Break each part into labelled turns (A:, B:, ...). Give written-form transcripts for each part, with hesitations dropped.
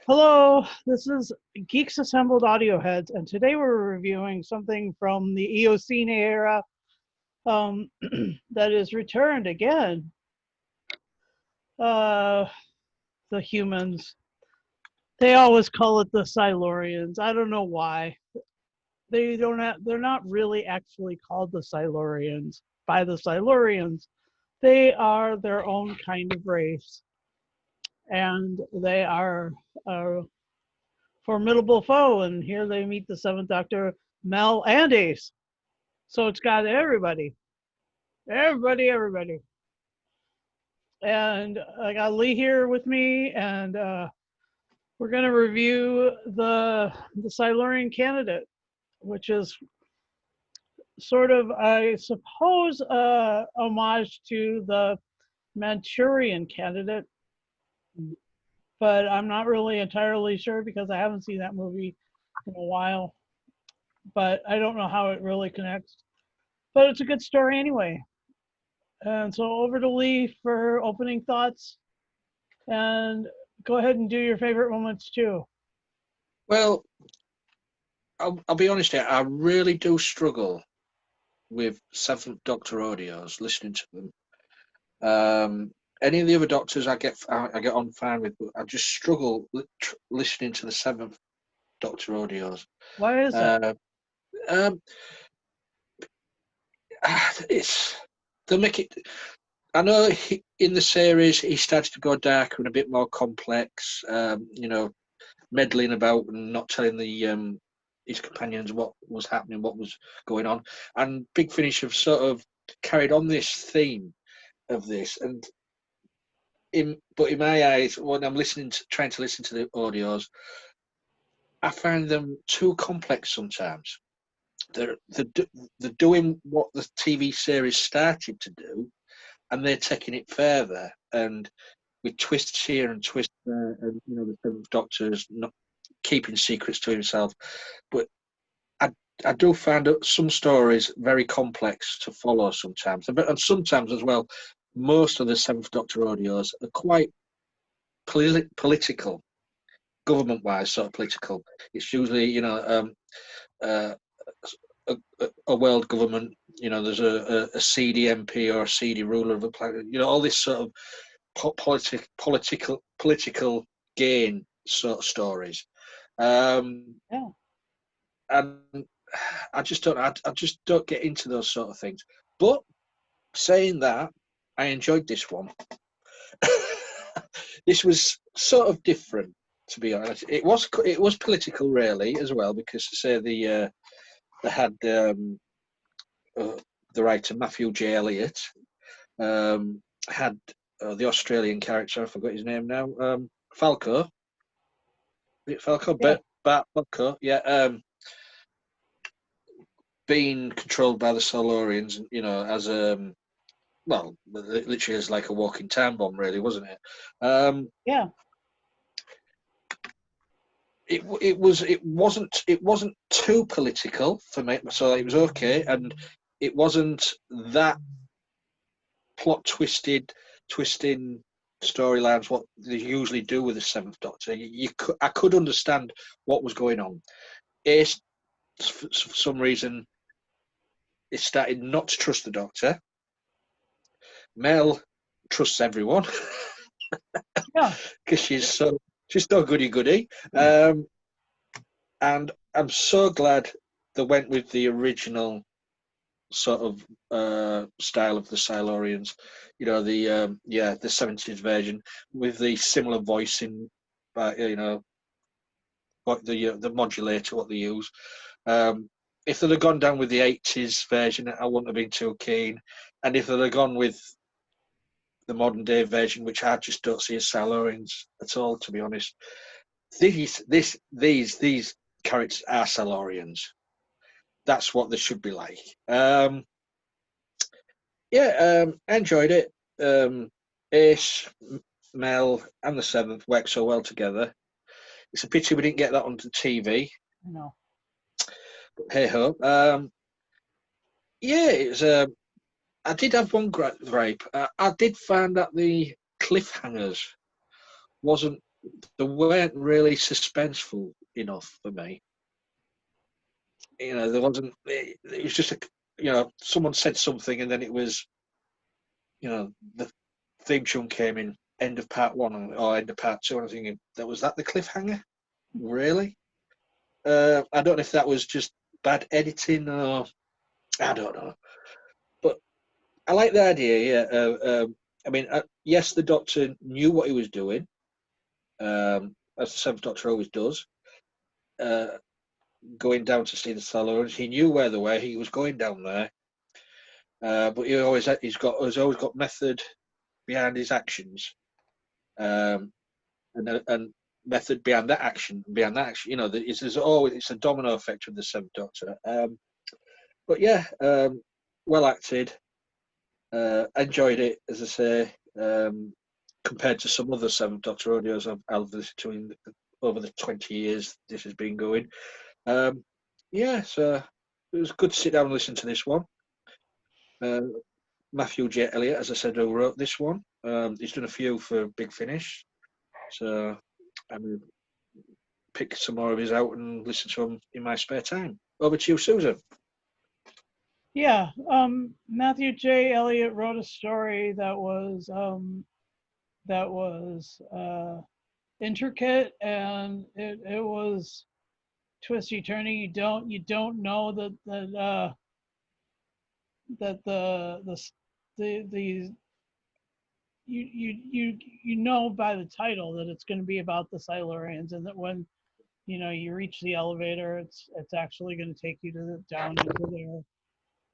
A: Hello, this is Geeks Assembled Audio Heads, and today we're reviewing something from the Eocene era that is returned again. Uh, the humans. They always call it the Silurians. I don't know why. They're not really actually called the Silurians by the Silurians. They are their own kind of race, and they are a formidable foe. And here they meet the Seventh Doctor, Mel, and Ace. So it's got everybody, everybody. And I got Lee here with me, and we're going to review the Silurian Candidate, which is sort of, I suppose, homage to the Manchurian Candidate, but I'm not really entirely sure because I haven't seen that movie in a while. But I don't know how it really connects. But it's a good story anyway. And so over to Lee for opening thoughts, and go ahead and do your favorite moments too.
B: Well, I'll be honest here. I really do struggle with Seventh Doctor audios, listening to them. Any of the other Doctors I get on fine with, but I just struggle listening to the Seventh Doctor audios.
A: Why is that?
B: Um, it's they make it. I know in the series he started to go darker and a bit more complex. Meddling about and not telling the his companions what was happening, what was going on. And Big Finish have sort of carried on this theme of this. And but in my eyes, when I'm trying to listen to the audios, I find them too complex sometimes. They're doing what the TV series started to do, and they're taking it further. And with twists here and twists there, and the Seventh Doctor's not keeping secrets to himself. But I do find some stories very complex to follow sometimes, and sometimes as well. Most of the Seventh Doctor audios are quite political, government-wise, sort of political. It's usually, uh, a world government. There's a seedy MP or a seedy ruler of a planet. All this sort of political gain sort of stories.
A: Yeah.
B: And I just don't get into those sort of things. But saying that, I enjoyed this one. This was sort of different, to be honest. It was political, really, as well, because say they had the writer Matthew J. Elliott, had the Australian character, I forgot his name now, Falco. Is it Falco?
A: Yeah.
B: Falco, yeah. Being controlled by the Silurians, as literally as like a walking time bomb, really, wasn't it?
A: Yeah.
B: It wasn't too political for me, so it was okay, and it wasn't that plot twisting storylines what they usually do with the Seventh Doctor. I could understand what was going on. Ace, for some reason, it started not to trust the Doctor. Mel trusts everyone
A: Yeah.
B: because she's so goody. And I'm so glad they went with the original sort of style of the Silurians. The 70s version with the similar voicing, what the modulator what they use. If they'd have gone down with the 80s version, I wouldn't have been too keen. And if they'd have gone with the modern day version, which I just don't see as Silurians at all, to be honest, these characters are Silurians. That's what they should be like. I enjoyed it. Ace, Mel, and the Seventh worked so well together. It's a pity we didn't get that onto TV.
A: I know.
B: But hey ho. It was. I did have one gripe. I did find that the cliffhangers wasn't they weren't really suspenseful enough for me. There wasn't. It was just someone said something, and then it was, the theme tune came in, end of part one or end of part two, and I was thinking, was that the cliffhanger? Really? I don't know if that was just bad editing or I don't know, but I like the idea. Yeah, I mean, yes, the Doctor knew what he was doing, as the Seventh Doctor always does. Going down to see the Silurians, he knew where they were. He was going down there, but he's always got method behind his actions, and method behind that action. Behind that action, it's a domino effect with the Seventh Doctor. But yeah, well acted. Enjoyed it, as I say, compared to some other Seventh Doctor audios I've listened to over the 20 years this has been going. Yeah, so it was good to sit down and listen to this one. Matthew J. Elliott, as I said, who wrote this one. He's done a few for Big Finish, so I'm going to pick some more of his out and listen to them in my spare time. Over to you, Susan.
A: Yeah, Matthew J. Elliott wrote a story that was intricate, and it was twisty turny. You don't know that the you know by the title that it's going to be about the Silurians, and that when you reach the elevator, it's actually going to take you down into their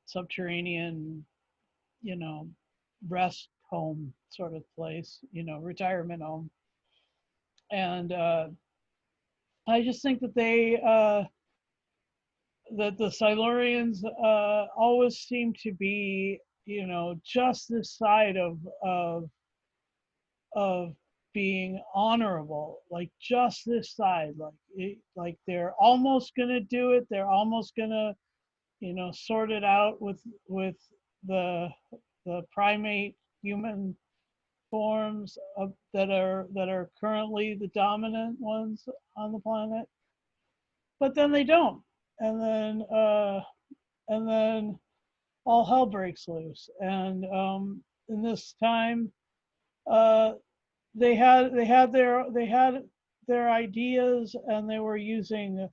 A: subterranean, rest home sort of place, retirement home. And I just think that that the Silurians always seem to be, just this side of being honorable, like just this side, like they're almost gonna do it. They're almost gonna, sort it out with the primate human forms that are currently the dominant ones on the planet. But then they don't, and then all hell breaks loose. And in this time, uh, they had their ideas, and they were using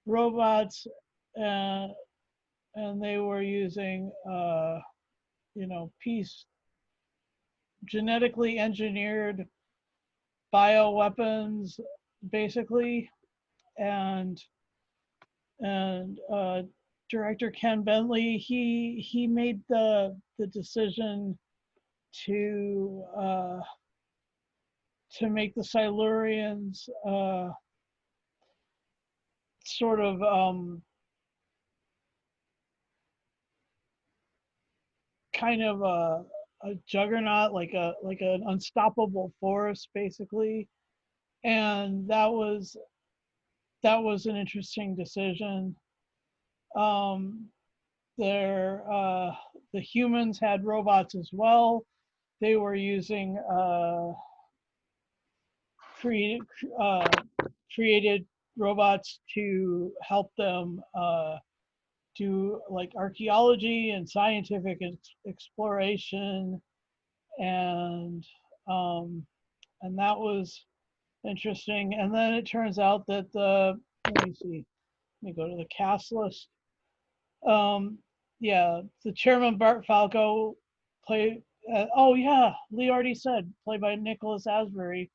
A: robots, uh, and they were using peace genetically engineered bioweapons, basically. And and director Ken Bentley, he made the decision to make the Silurians sort of kind of a juggernaut, like an unstoppable force, basically. And that was an interesting decision. Um, the humans had robots as well. They were using created created robots to help them do like archaeology and scientific exploration, and um, and that was interesting. And then it turns out that let me see, let me go to the cast list. Um, yeah, the chairman Bart Falco played. Oh yeah, Lee already said, played by Nicholas Asbury,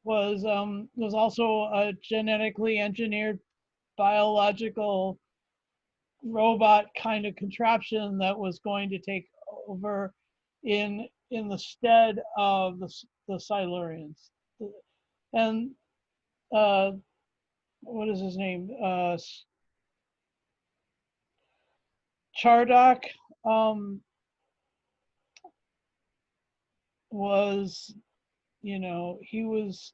A: was also a genetically engineered biological robot kind of contraption that was going to take over in the stead of the Silurians. And what is his name? Chardock was, he was,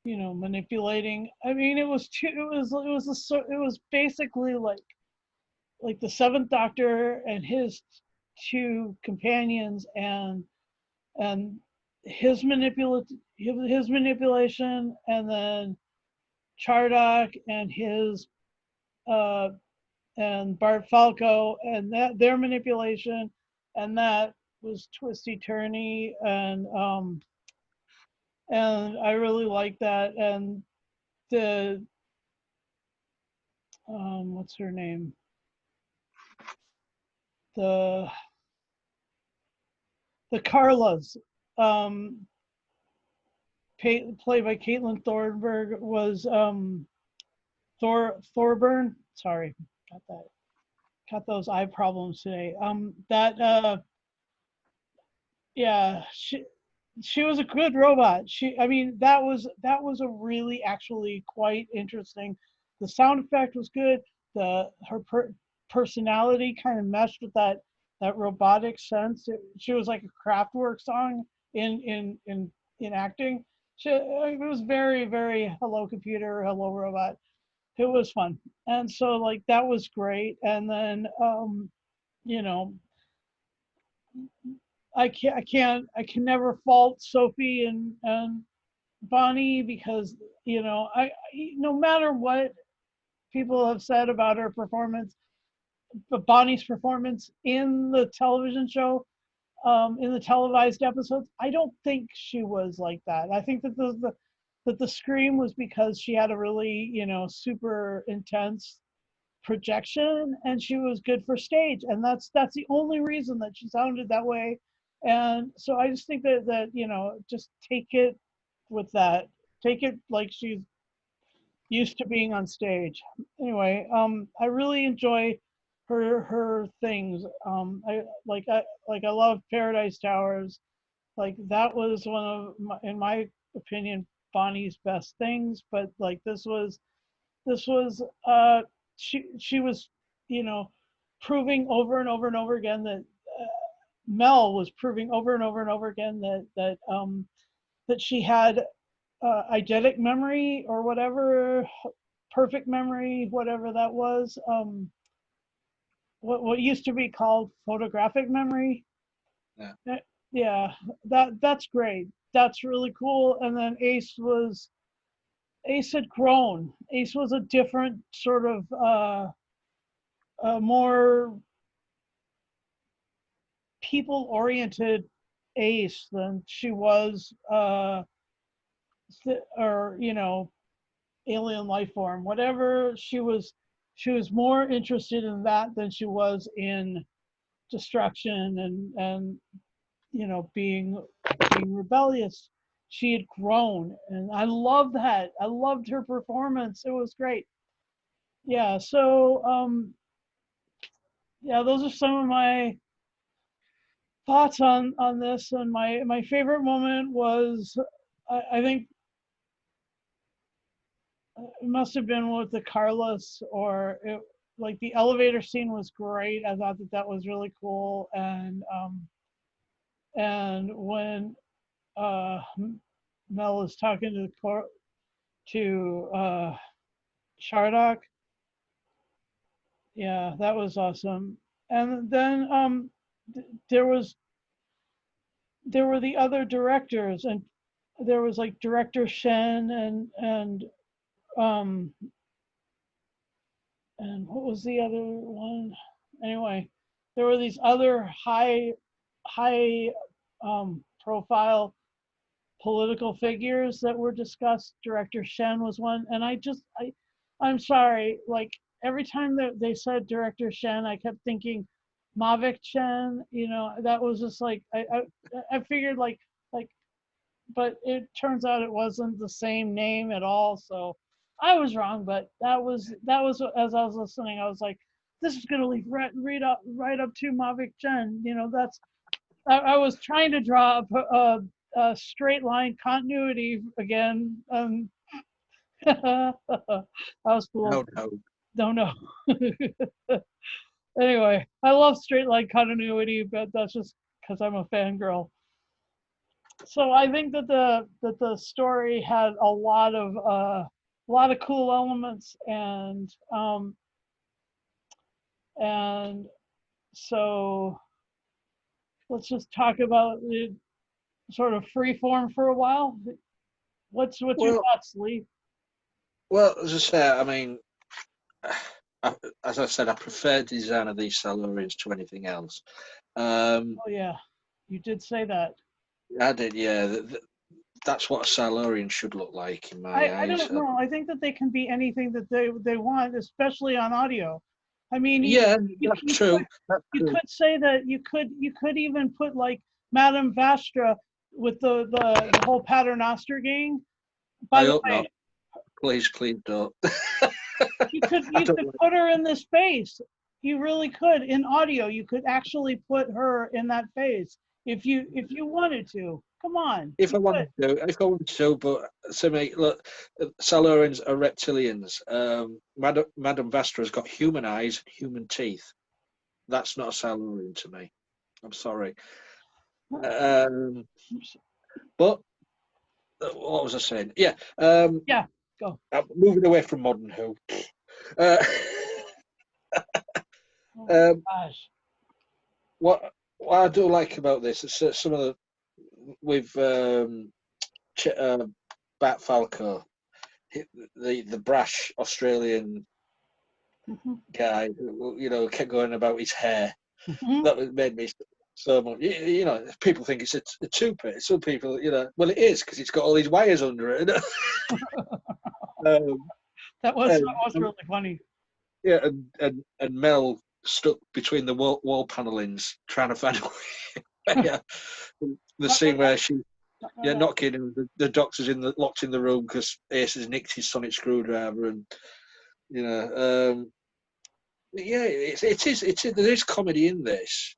A: manipulating. I mean, it was basically like the Seventh Doctor and his two companions, and his manipulation, and then Chardock and his uh, and Bart Falco and that their manipulation, and that was twisty turny, and I really like that. And the what's her name, the Carlas, um, played by Caitlin Thornburg, was Thorburn. Sorry, got that. Got those eye problems today. That yeah, she was a good robot. I mean, that was a really actually quite interesting. The sound effect was good. Personality kind of meshed with that robotic sense. She was like a Kraftwerk song in acting. It was very very hello computer, hello robot. It was fun, and so like that was great. And then you know I can never fault Sophie and Bonnie, because no matter what people have said about her performance, but Bonnie's performance in the television show, in the televised episodes, I don't think she was like that. I think that the scream was because she had a really super intense projection, and she was good for stage, and that's the only reason that she sounded that way. And so I just think that just take it with that, take it like she's used to being on stage. Anyway, I really enjoy her things. I love Paradise Towers. Like that was one of in my opinion, Bonnie's best things. But like this was she was you know proving over and over and over again that Mel was proving over and over and over again that she had eidetic memory or whatever, perfect memory, whatever that was, what used to be called photographic memory.
B: Yeah.
A: Yeah, that's great. That's really cool. And then Ace had grown. Ace was a different sort of more people oriented Ace than she was or alien life form, whatever. She was more interested in that than she was in destruction and being rebellious. She had grown, and I loved that. I loved her performance. It was great. Yeah, so yeah, those are some of my thoughts on this. And my favorite moment was, I think it must have been with the Carlos, like the elevator scene was great. I thought that was really cool. And when uh, Mel is talking to Shardock, yeah, that was awesome. And then there was there were the other directors, and there was like director Shen um and what was the other one? Anyway, there were these other high profile political figures that were discussed. Director Shen was one, and I'm sorry, like every time that they said Director Shen, I kept thinking Mavic Chen. That was just like I figured like, but it turns out it wasn't the same name at all. So I was wrong, but that was as I was listening, I was like, this is gonna lead right up to Mavic Chen. I was trying to draw a straight line continuity again. That was cool.
B: No, no.
A: Don't know. Anyway, I love straight line continuity, but that's just because I'm a fangirl. So I think that the story had a lot of cool elements, and so let's just talk about it. sort of free form for a while. What's your
B: Well,
A: thoughts, Lee?
B: well, as I say, I mean, I, as I said, I prefer the design of these Silurians to anything else. Um,
A: Oh yeah, you did say that.
B: I did, yeah. That's what a Silurian should look like in my
A: I
B: eyes.
A: don't know. I think that they can be anything that they want, especially on audio. I mean,
B: Yeah,
A: you,
B: that's
A: you
B: true.
A: could
B: That's
A: you
B: true.
A: could say that you could even put like Madame Vastra with the whole Paternoster gang. By
B: I
A: the
B: hope not.
A: way,
B: Please, please don't. I
A: you
B: don't
A: could
B: like.
A: put her in this face. You really could in audio. You could actually put her in that face if you wanted to. Come on,
B: If
A: you
B: I
A: could.
B: wanted to, but to me, look, Silurians are reptilians. Madame Vastra's got human eyes, human teeth. That's not a Silurian to me. I'm sorry. Um, but what was I saying? Yeah.
A: Yeah, go.
B: Moving away from modern Who. Uh,
A: Oh
B: um,
A: gosh.
B: what I do like about this is some of the with Bat Falco, the brash Australian
A: Mhm.
B: guy who kept going about his hair.
A: Mhm.
B: Made me so much. People think it's a toupee. Some people, well, it is because it's got all these wires under it. um,
A: That
B: and,
A: was really funny.
B: yeah, and Mel stuck between the wall panelings trying to find a way. Yeah, the
A: No, no,
B: scene where she,
A: no, no,
B: yeah,
A: no.
B: not kidding. The doctor's locked in the room because Ace has nicked his sonic screwdriver, and you know, yeah, there is comedy in this.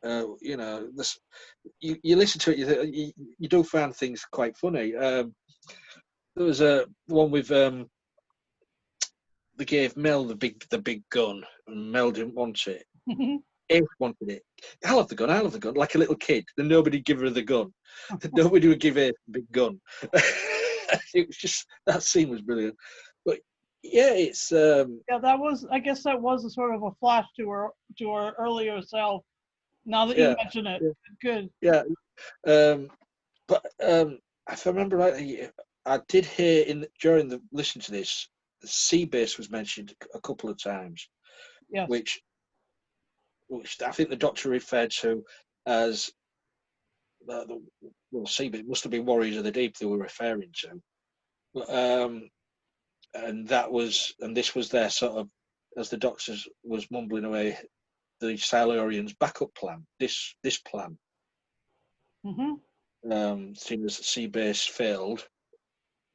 B: This you listen to it, you do find things quite funny. There was a one with they gave Mel the big gun, and Mel didn't want it. Ace wanted it. I'll have the gun. I'll have the gun. Like a little kid, then nobody give her the gun. Nobody would give Ace the big gun. It was just that scene was brilliant. But yeah, it's
A: Yeah, that was. I guess that was a sort of a flash to her earlier self. Now that you
B: yeah,
A: mention it,
B: yeah,
A: good.
B: yeah. Um, but if I remember rightly, I did hear during the listen to this, the sea base was mentioned a couple of times,
A: Yes.
B: which I think the Doctor referred to as well, sea base must have been Warriors of the Deep they were referring to, but, and this was their sort of as the Doctor was mumbling away the Silurians' backup plan. This plan,
A: Hmm.
B: seeing as sea base failed,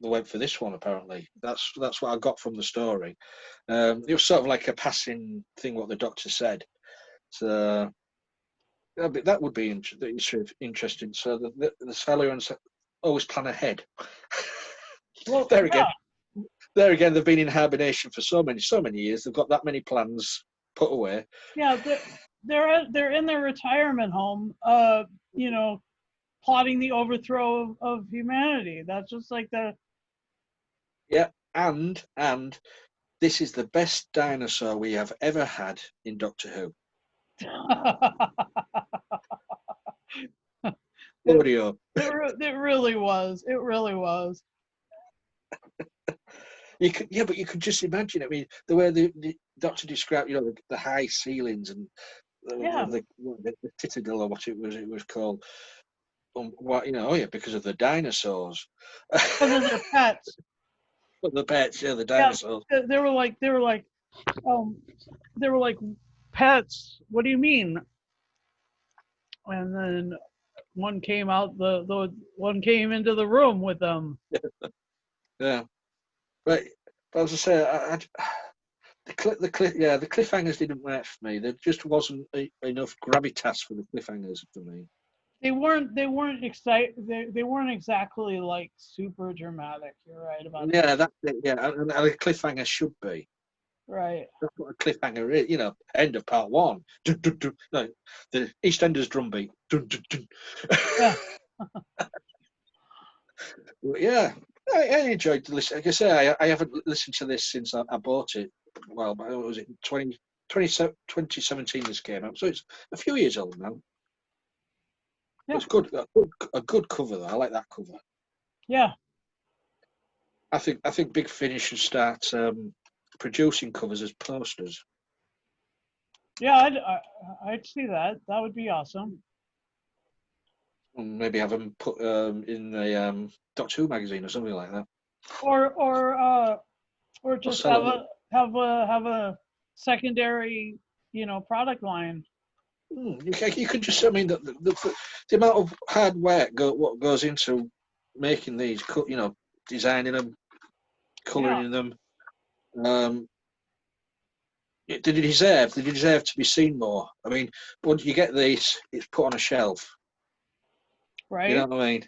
B: they went for this one. Apparently, that's what I got from the story. It was sort of like a passing thing what the Doctor said. So that would be interesting. So the Silurians always plan ahead.
A: Well,
B: there again,
A: yeah,
B: they've been in hibernation for so many years. They've got that many plans put away.
A: yeah. They're in their retirement home. You know, plotting the overthrow of humanity. That's just like the.
B: Yeah, and this is the best dinosaur we have ever had in Doctor Who.
A: it,
B: Audio.
A: it really was. It really was.
B: But you could just imagine. I mean, the way the Doctor described, the high ceilings and
A: Yeah,
B: the citadel or what it was called. What oh yeah, because of the dinosaurs.
A: because of their pets.
B: The pets, yeah, the
A: Yeah,
B: dinosaurs.
A: um, they were like pets. What do you mean? And then one came out the one came into the room with them.
B: Yeah, but as I say, the cliffhangers didn't work for me. There just wasn't enough gravitas for the cliffhangers for me.
A: They weren't excited. They weren't exactly like super dramatic. You're right about that.
B: Yeah, that's it. Yeah, and a cliffhanger should be.
A: Right.
B: That's what a cliffhanger is. End of part one. Dun, dun, dun. No, the EastEnders drum beat. Dun, dun, dun.
A: Yeah.
B: Yeah, I enjoyed the listen. Like I say, I haven't listened to this since I bought it. Well, what was it 2017 this came out, so it's a few years old now.
A: Yeah.
B: It's good. A good cover though. I like that cover.
A: Yeah.
B: I think Big Finish should start producing covers as posters.
A: Yeah, I'd see that. That would be awesome.
B: And maybe have them put in the Doctor Who magazine or something like that.
A: Or
B: Or
A: just
B: sell it.
A: have a secondary, product line.
B: You could just. I mean, the amount of hard work what goes into making these, designing them,
A: Yeah.
B: colouring them. Did you deserve? Did you deserve to be seen more? I mean, once you get these, it's put on a shelf. You
A: Right.
B: know what I mean?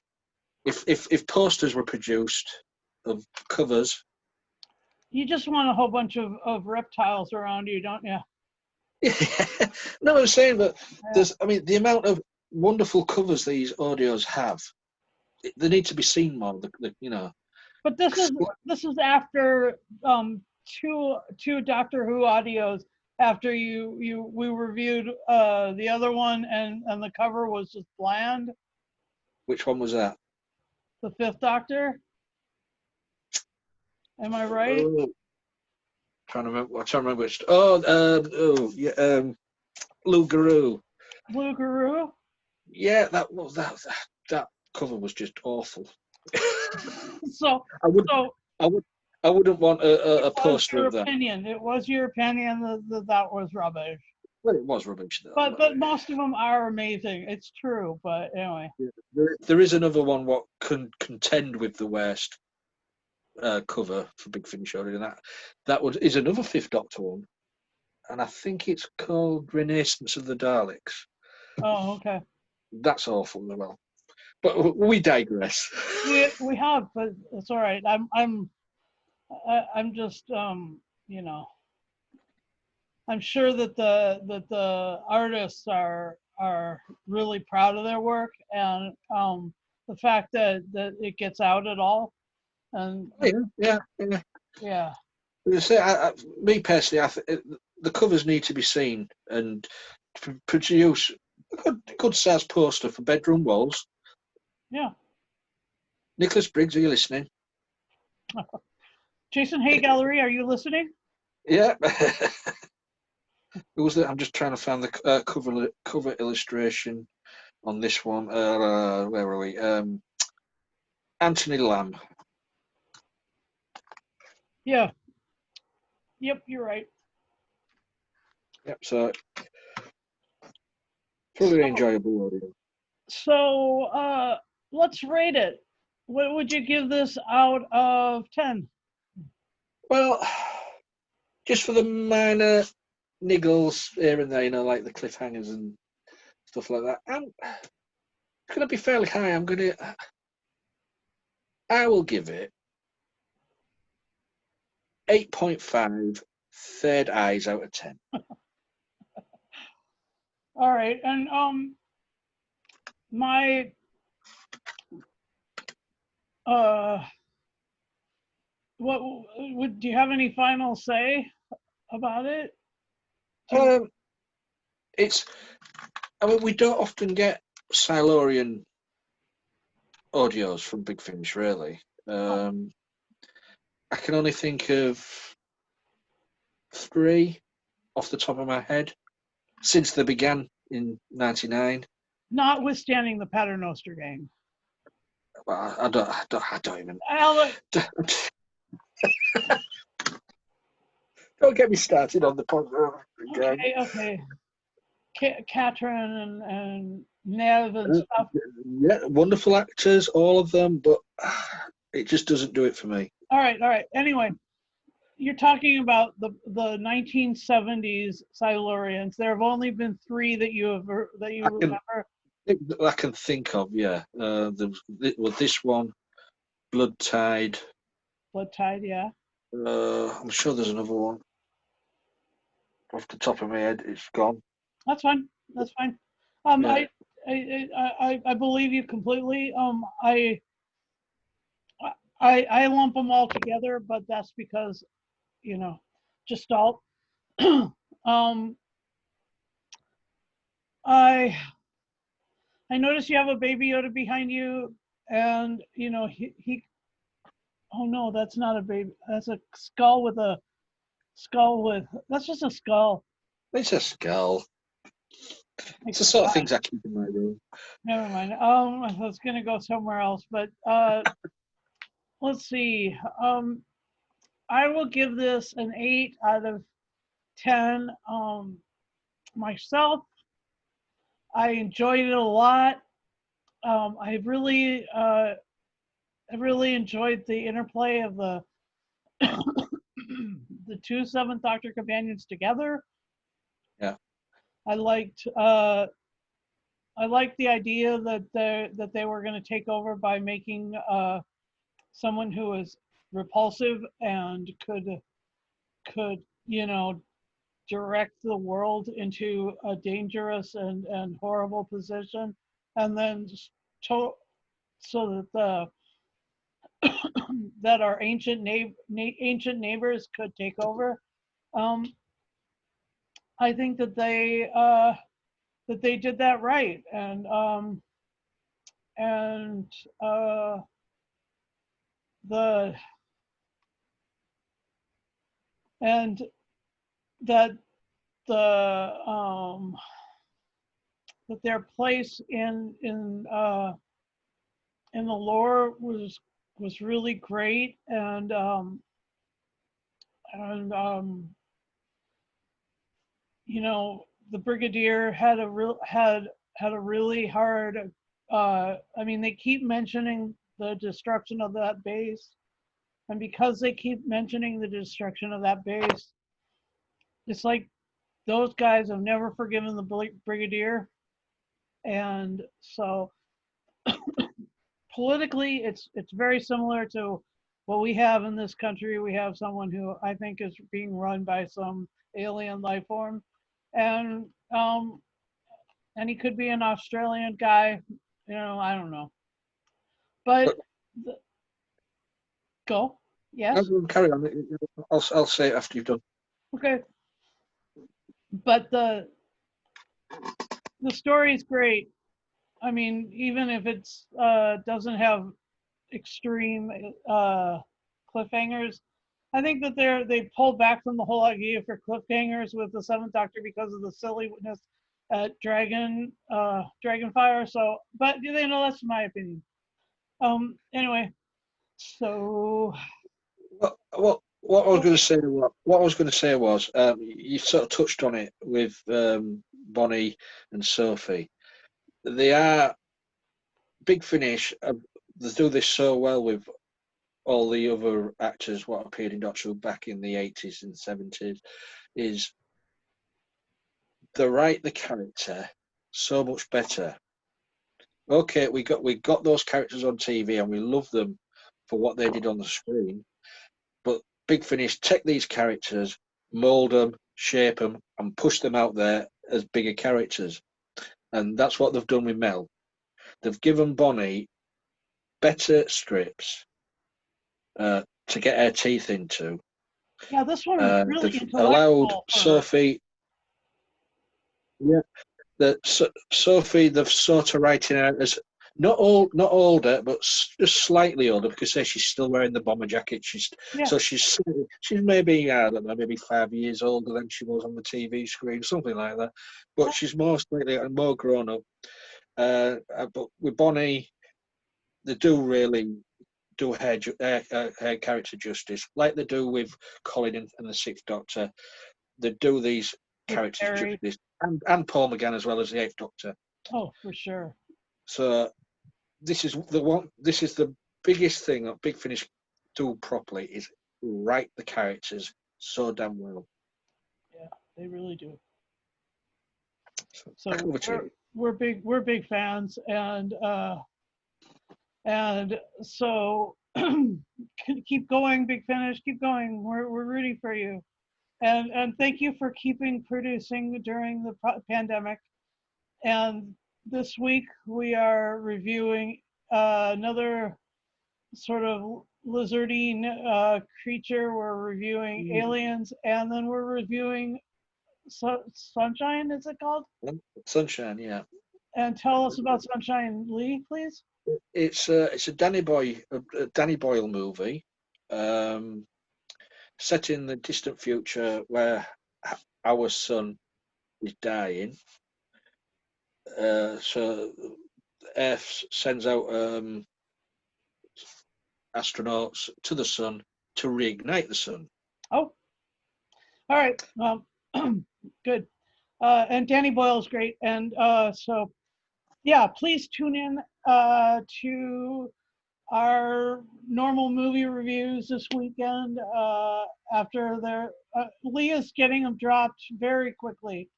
B: If posters were produced of covers,
A: You just want a whole bunch of reptiles around you, don't you?
B: no, I'm saying that
A: Yeah.
B: I mean, the amount of wonderful covers these audios have, they need to be seen more.
A: But this is after two Doctor Who audios after we reviewed the other one and the cover was just bland.
B: Which one was that?
A: The Fifth Doctor. Am I right?
B: Oh, trying to remember. I'm trying to remember which. Oh, yeah. Lou Garou.
A: Blue Guru.
B: Yeah, that cover was just awful.
A: So
B: I would.
A: so
B: I would. I wouldn't want a
A: it was
B: poster
A: your
B: of that.
A: opinion. It was your opinion that was rubbish.
B: Well, it was rubbish though.
A: But most of them are amazing. It's true. But anyway.
B: There is another one what can contend with the worst cover for Big Finish already, and that is another Fifth Doctor one, and I think it's called Renaissance of the Daleks.
A: Oh, okay.
B: That's awful as well. But we digress.
A: We have, but it's all right. I'm just I'm sure that the artists are really proud of their work, and the fact that it gets out at all, and
B: Yeah.
A: yeah.
B: Me personally, the covers need to be seen and produce a good size poster for bedroom walls.
A: Yeah.
B: Nicholas Briggs, are you listening?
A: Jason Hay Gallery, are you listening?
B: Yeah. Who was that? I'm just trying to find the cover illustration on this one. Where are we? Anthony Lamb.
A: Yeah. Yep, you're right.
B: Yep. So probably an enjoyable audio.
A: So let's rate it. What would you give this out of 10?
B: Well, just for the minor niggles here and there, like the cliffhangers and stuff like that. I'm going to be fairly high. I will give it 8.5 third eyes out of 10.
A: All right, and my what would do you have any final say about it?
B: It's. I mean, we don't often get Silurian audios from Big Finish, really. I can only think of 3 off the top of my head since they began in '99.
A: Notwithstanding the Paternoster gang.
B: Well, I don't even.
A: Alec,
B: Don't get me started on the podcast again.
A: okay. Katrin and Nev and stuff.
B: Yeah, wonderful actors, all of them, but it just doesn't do it for me.
A: All right. Anyway, you're talking about the 1970s Silurians. There have only been 3 that you remember.
B: I can think of, yeah. This one, Blood Tide.
A: Blood Tide, yeah.
B: I'm sure there's another one. Off the top of my head, it's gone.
A: That's fine.
B: Yeah.
A: I believe you completely. I lump them all together, but that's because, Gestalt. um, I I notice you have a baby Yoda behind you, and you know he. Oh no, that's not a baby. That's a skull with a skull with. That's just a skull.
B: It's a skull.
A: I
B: It's the sort of
A: forgot.
B: things I keep in my room.
A: Never mind. I was gonna go somewhere else, but let's see. I will give this an 8 out of 10. Myself, I enjoyed it a lot. I really enjoyed the interplay of the the two Seventh Doctor companions together.
B: Yeah.
A: I liked I liked the idea that they were going to take over by making someone who was repulsive and could you know direct the world into a dangerous and horrible position, and then to, so that the that our ancient neighbors could take over. Um, I think that they did that right, and the and that the that their place in the lore was really great, and you know the brigadier had a really hard. I mean, they keep mentioning the destruction of that base, and because they keep mentioning the destruction of that base, it's like those guys have never forgiven the brigadier, and so politically, it's very similar to what we have in this country. We have someone who I think is being run by some alien life form, and um, and he could be an Australian guy. You know, I don't know, but
B: But
A: the, go.
B: no,
A: Yes.
B: carry on. I'll say it after you've done.
A: Okay. But the story is great. I mean, even if it's doesn't have extreme cliffhangers, I think that they pulled back from the whole idea for cliffhangers with the Seventh Doctor because of the silliness at Dragonfire. So, but you know, that's my opinion. Anyway, so
B: What I was going to say, what I was going to say was, you sort of touched on it with Bonnie and Sophie. They are Big Finish. They do this so well with all the other actors what appeared in Doctor Who back in the 80s and 70s. Is they write the character so much better. Okay, we got those characters on TV and we love them for what they did on the screen. But Big Finish take these characters, mold them, shape them, and push them out there as bigger characters. And that's what they've done with Mel. They've given Bonnie better strips to get her teeth into.
A: yeah, this one was really
B: They've allowed
A: intellectual for her.
B: Sophie, yeah, Sophie. They've sort of writing her as not older, but just slightly older because say she's still wearing the bomber jacket.
A: Yeah,
B: She's maybe I don't know, maybe 5 years older than she was on the TV screen, something like that. But
A: yeah,
B: she's more slightly and more grown up. But with Bonnie, they do really do her character justice, like they do with Colin and the Sixth Doctor. They do these
A: with
B: characters
A: Terry.
B: justice, and Paul McGann as well as the Eighth Doctor.
A: Oh, for sure.
B: So this is the one. This is the biggest thing that Big Finish do properly is write the characters so damn well.
A: Yeah, they really do.
B: So back
A: So
B: over to you.
A: we're big fans, and so keep going, Big Finish, keep going. We're rooting for you, and thank you for keeping producing during the pandemic. And this week we are reviewing another sort of lizardine creature. We're reviewing aliens, and then we're reviewing Sunshine. Is it called?
B: Sunshine, yeah.
A: And tell us about Sunshine Lee, please.
B: It's a Danny Boyle movie, set in the distant future where our sun is dying. So Earth sends out astronauts to the sun to reignite the sun.
A: Oh, all right. Well, good. And Danny Boyle is great. And so, yeah, please tune in to our normal movie reviews this weekend after their Leah's getting them dropped very quickly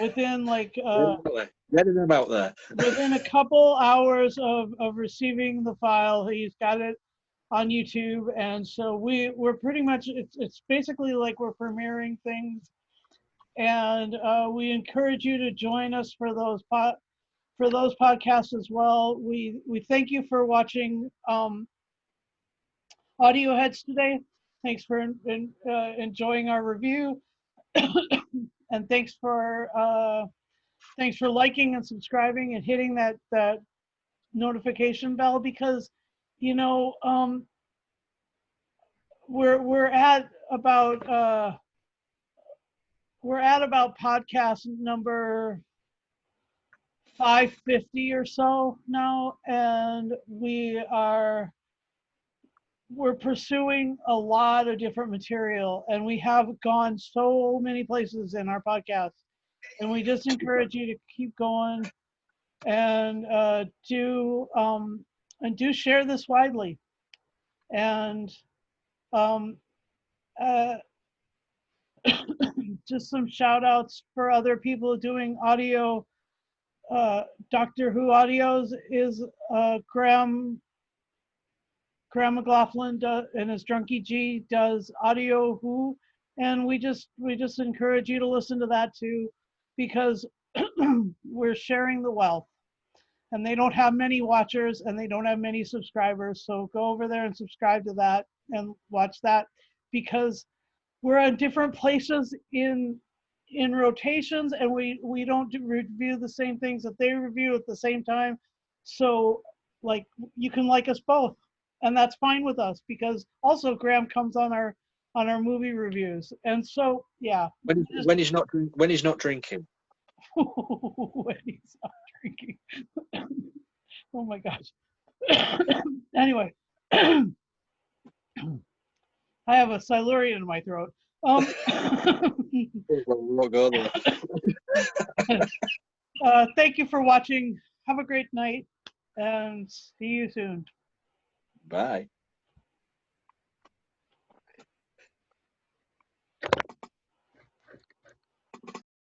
A: within like
B: Getting them out there.
A: within a couple hours of receiving the file. He's got it on YouTube, and so we're pretty much it's basically like we're premiering things, and we encourage you to join us for those podcasts as well. We thank you for watching Audio Heads today. Thanks for enjoying our review, and thanks for liking and subscribing and hitting that notification bell, because you know we're at about podcast number 550 or so now, and we're pursuing a lot of different material, and we have gone so many places in our podcast, and we just encourage you to keep going and do share this widely, and just some shout outs for other people doing audio. Doctor Who audios is Graham McLaughlin and his Drunky G does Audio Who, and we just encourage you to listen to that too, because we're sharing the wealth, and they don't have many watchers and they don't have many subscribers, so go over there and subscribe to that and watch that, because we're at different places in rotations, and we don't review the same things that they review at the same time, so like you can like us both, and that's fine with us, because also Graham comes on our movie reviews, and so yeah.
B: When he's not drinking.
A: When he's not drinking. Oh my gosh. Anyway, I have a Silurian in my throat. Thank you for watching. Have a great night, and see you soon.
B: Bye.